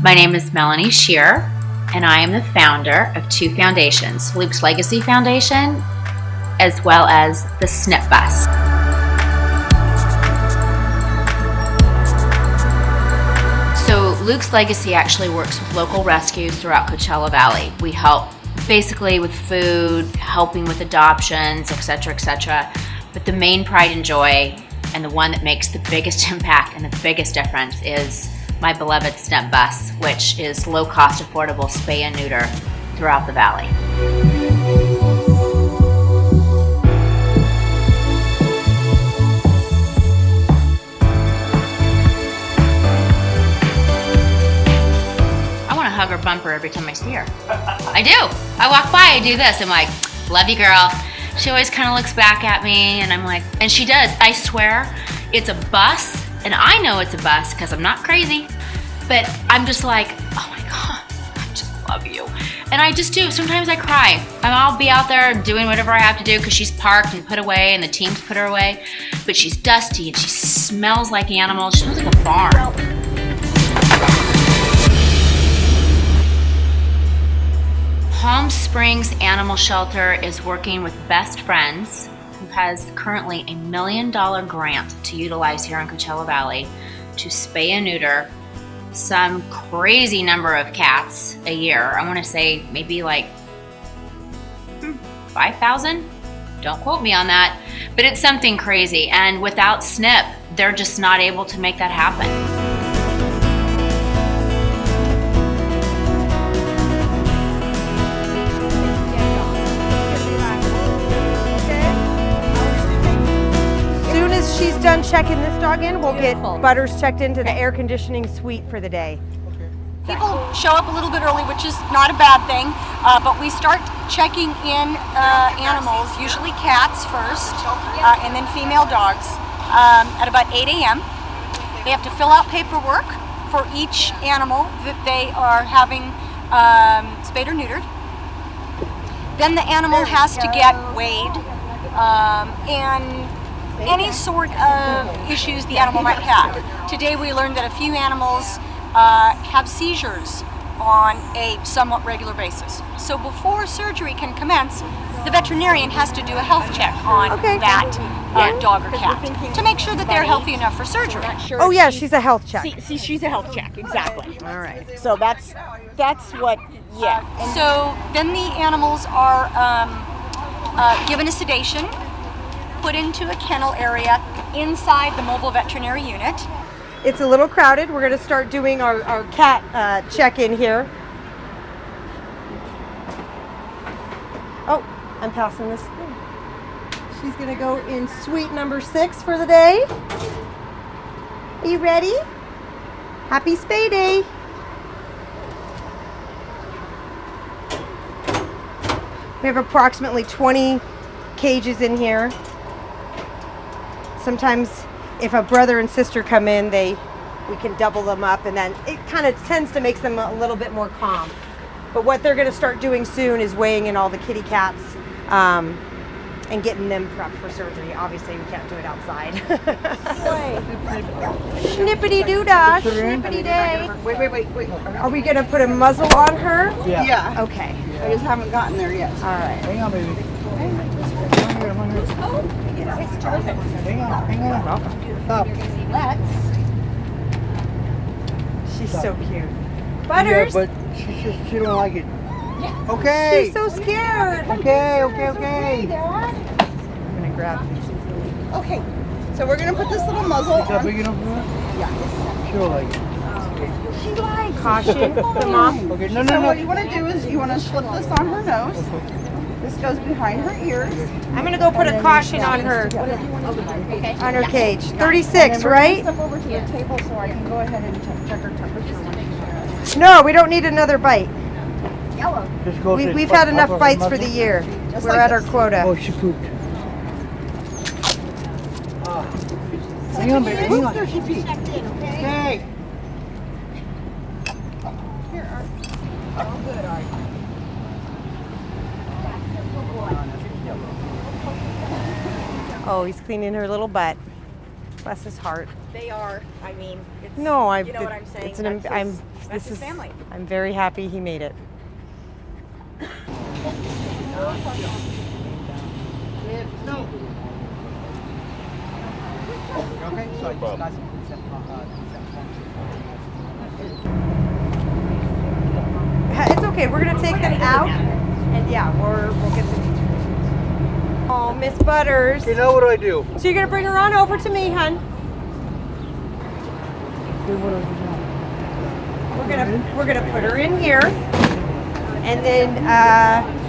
My name is Melanie Shear, and I am the founder of two foundations, Luke's Legacy Foundation, as well as the Snip Bus. So Luke's Legacy actually works with local rescues throughout Coachella Valley. We help basically with food, helping with adoptions, etc., etc. But the main pride and joy, and the one that makes the biggest impact and the biggest difference, is my beloved Snip Bus, which is low-cost, affordable spay and neuter throughout the valley. I want to hug her bumper every time I see her. I do. I walk by, I do this. I'm like, love you, girl. She always kind of looks back at me, and I'm like, and she does. I swear, it's a bus. And I know it's a bus because I'm not crazy, but I'm just like, oh my God, I just love you. And I just do. Sometimes I cry. And I'll be out there doing whatever I have to do because she's parked and put away and the team's put her away. But she's dusty and she smells like animals. She smells like a farm. Palm Springs Animal Shelter is working with Best Friends, who has currently a $1 million grant to utilize here in Coachella Valley to spay and neuter some crazy number of cats a year. I want to say maybe like 5,000. Don't quote me on that, but it's something crazy. And without Snip, they're just not able to make that happen. She's done checking this dog in. We'll get Butters checked into the air conditioning suite for the day. People show up a little bit early, which is not a bad thing, but we start checking in animals, usually cats first, and then female dogs, at about 8 a.m. They have to fill out paperwork for each animal that they are having spayed or neutered. Then the animal has to get weighed, and any sort of issues the animal might have. Today we learned that a few animals have seizures on a somewhat regular basis. So before surgery can commence, the veterinarian has to do a health check on that dog or cat to make sure that they're healthy enough for surgery. Oh yeah, she's a health check. See, she's a health check, exactly. All right. So that's what, yeah. So then the animals are given a sedation, put into a kennel area inside the mobile veterinary unit. It's a little crowded. We're going to start doing our cat check-in here. Oh, I'm passing this thing. She's going to go in suite number 6 for the day. Are you ready? Happy spay day. We have approximately 20 cages in here. Sometimes if a brother and sister come in, we can double them up, and then it kind of tends to make them a little bit more calm. But what they're going to start doing soon is weighing in all the kitty cats and getting them prepped for surgery. Obviously, we can't do it outside. Snippity-doo-dah, snippity-day. Wait. Are we going to put a muzzle on her? Yeah. Okay. I just haven't gotten there yet. All right. Hang on, baby. Hang on. Stop. She's so cute. Butters. Yeah, but she don't like it. Yeah. Okay. She's so scared. Okay. I'm gonna grab these. Okay, so we're gonna put this little muzzle Is that on. big enough for her? Yeah. She'll like it. She likes. Caution, the mom. Okay, So what you want to do is you want to slip this on her nose. This goes behind her ears. I'm gonna go put a caution on her. On her cage. 36, right? Step over to the table so I can go ahead and check her temperature. No, we don't need another bite. Yellow. Just go to We've the had enough upper bites for muzzle. the year. Just We're like at our this. quota. Oh, she pooped. Hang on, baby. Hang on. Okay. Oh, good. All right. Oh, he's cleaning her little butt. Bless his heart. they are, I mean, it's, No, you know what I'm saying? It's That's his family. I'm very happy he made it. No. Okay, so I just got some consent. It's okay. We're gonna take them out, and yeah, we'll get them. Oh, Miss Butters. You know what do I do? So you're gonna bring her on over to me, hun. We're gonna put her in here, and then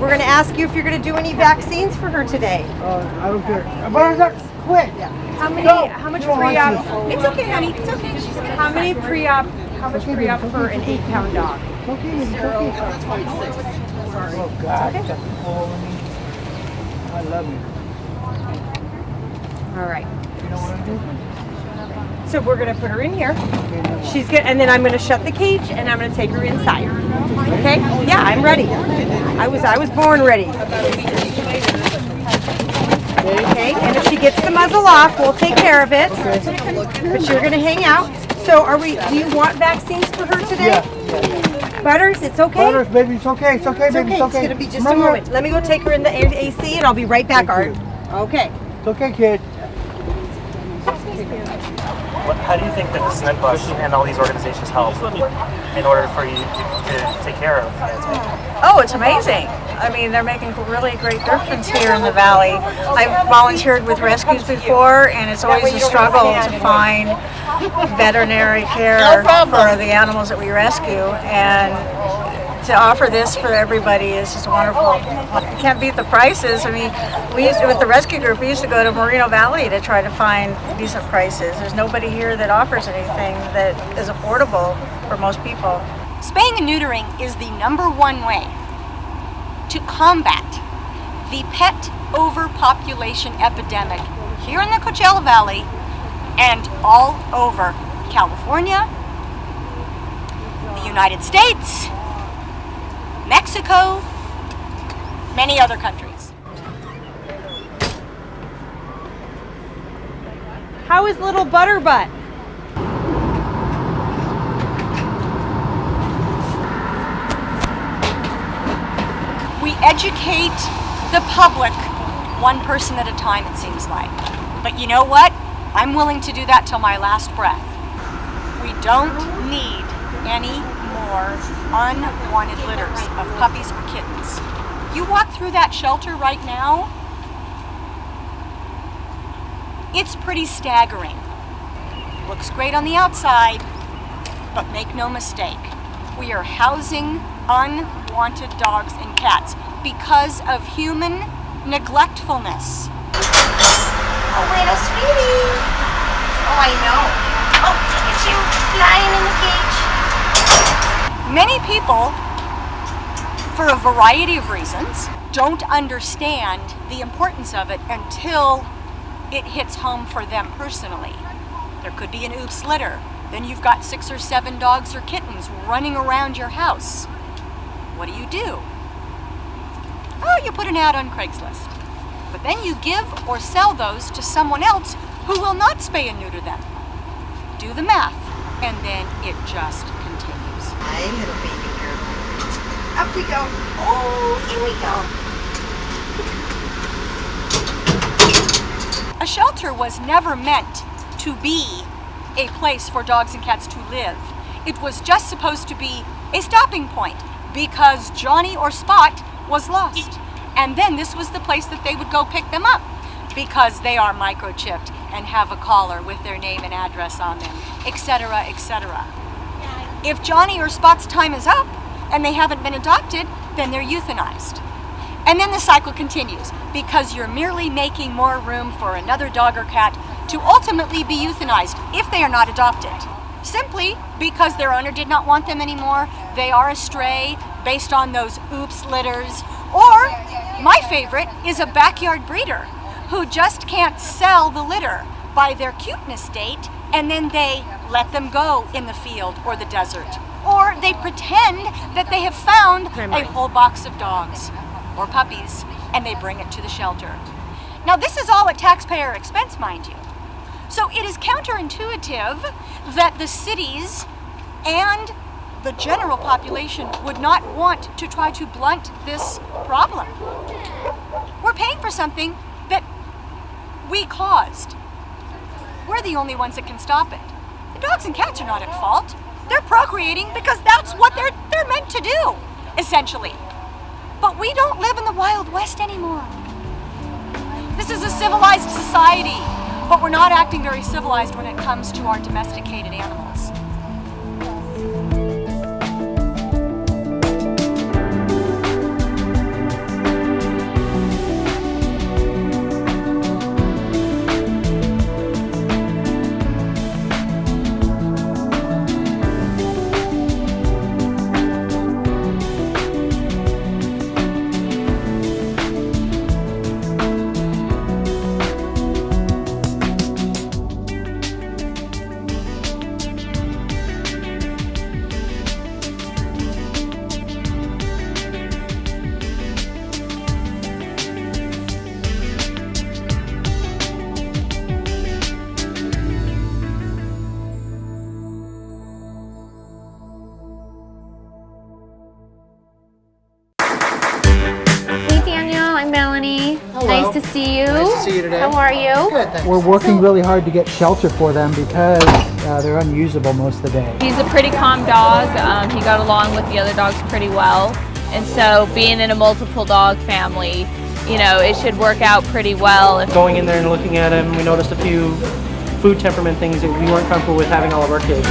we're gonna ask you if you're gonna do any vaccines for her today. I don't care. Butters, quick. How many? No, How much you don't want pre-op? It's okay, honey. It's okay. She's gonna How many pre-op? How much pre-op for an 8-pound dog? It's okay. It's okay. Oh God. Okay. Got the hole in me. I love you. All right. You know what I'm doing? So we're gonna put her in here. She's good, and then I'm gonna shut the cage, and I'm gonna take her inside. Okay? Yeah, I'm ready. I was born ready. Okay, and if she gets the muzzle off, we'll take care of it. But you're gonna hang out. So do you want vaccines for her today? Yeah. Butters, it's okay? Butters, baby, it's okay. It's okay, It's baby. okay, it's gonna be just a moment. Let me go take her in the AC, and I'll be right back, Art. Okay. It's okay, kid. How do you think that the Snip Bus and all these organizations help in order for you to take care of kids? Oh, it's amazing. I mean, they're making a really great difference here in the valley. I've volunteered with rescues before, and it's always a struggle to find veterinary care for the animals that we rescue. And to offer this for everybody is just wonderful. You can't beat the prices. I mean, with the rescue group, we used to go to Moreno Valley to try to find decent prices. There's nobody here that offers anything that is affordable for most people. Spaying and neutering is the #1 way to combat the pet overpopulation epidemic here in the Coachella Valley and all over California, the United States, Mexico, many other countries. How is little Butterbutt? We educate the public one person at a time, it seems like. But you know what? I'm willing to do that till my last breath. We don't need any more unwanted litters of puppies or kittens. You walk through that shelter right now, it's pretty staggering. Looks great on the outside, but make no mistake, we are housing unwanted dogs and cats because of human neglectfulness. Oh, little sweetie. Oh, I know. Oh, look at you lying in the cage. Many people, for a variety of reasons, don't understand the importance of it until it hits home for them personally. There could be an oops litter. Then you've got 6 or 7 dogs or kittens running around your house. What do? Oh, you put an ad on Craigslist. But then you give or sell those to someone else who will not spay and neuter them. Do the math, and then it just continues. Hi, little baby girl. Up we go. Oh, here we go. A shelter was never meant to be a place for dogs and cats to live. It was just supposed to be a stopping point because Johnny or Spot was lost. And then this was the place that they would go pick them up because they are microchipped and have a collar with their name and address on them, etc., etc. If Johnny or Spot's time is up and they haven't been adopted, then they're euthanized. And then the cycle continues because you're merely making more room for another dog or cat to ultimately be euthanized if they are not adopted. Simply because their owner did not want them anymore, they are a stray based on those oops litters. Or, my favorite is a backyard breeder who just can't sell the litter by their cuteness date, and then they let them go in the field or the desert. Or they pretend that they have found a whole box of dogs or puppies, and they bring it to the shelter. Now, this is all at taxpayer expense, mind you. So it is counterintuitive that the cities and the general population would not want to try to blunt this problem. We're paying for something that we caused. We're the only ones that can stop it. The dogs and cats are not at fault. They're procreating because that's what they're meant to do, essentially. But we don't live in the Wild West anymore. This is a civilized society, but we're not acting very civilized when it comes to our domesticated animals. I'm Melanie. Hello. Nice to see you. Nice to see you today. How are you? Good, thanks. We're working really hard to get shelter for them because they're unusable most of the day. He's a pretty calm dog. He got along with the other dogs pretty well. And so being in a multiple dog family, you know, it should work out pretty well. Going in there and looking at him, we noticed a few food temperament things that we weren't comfortable with having all of our kids.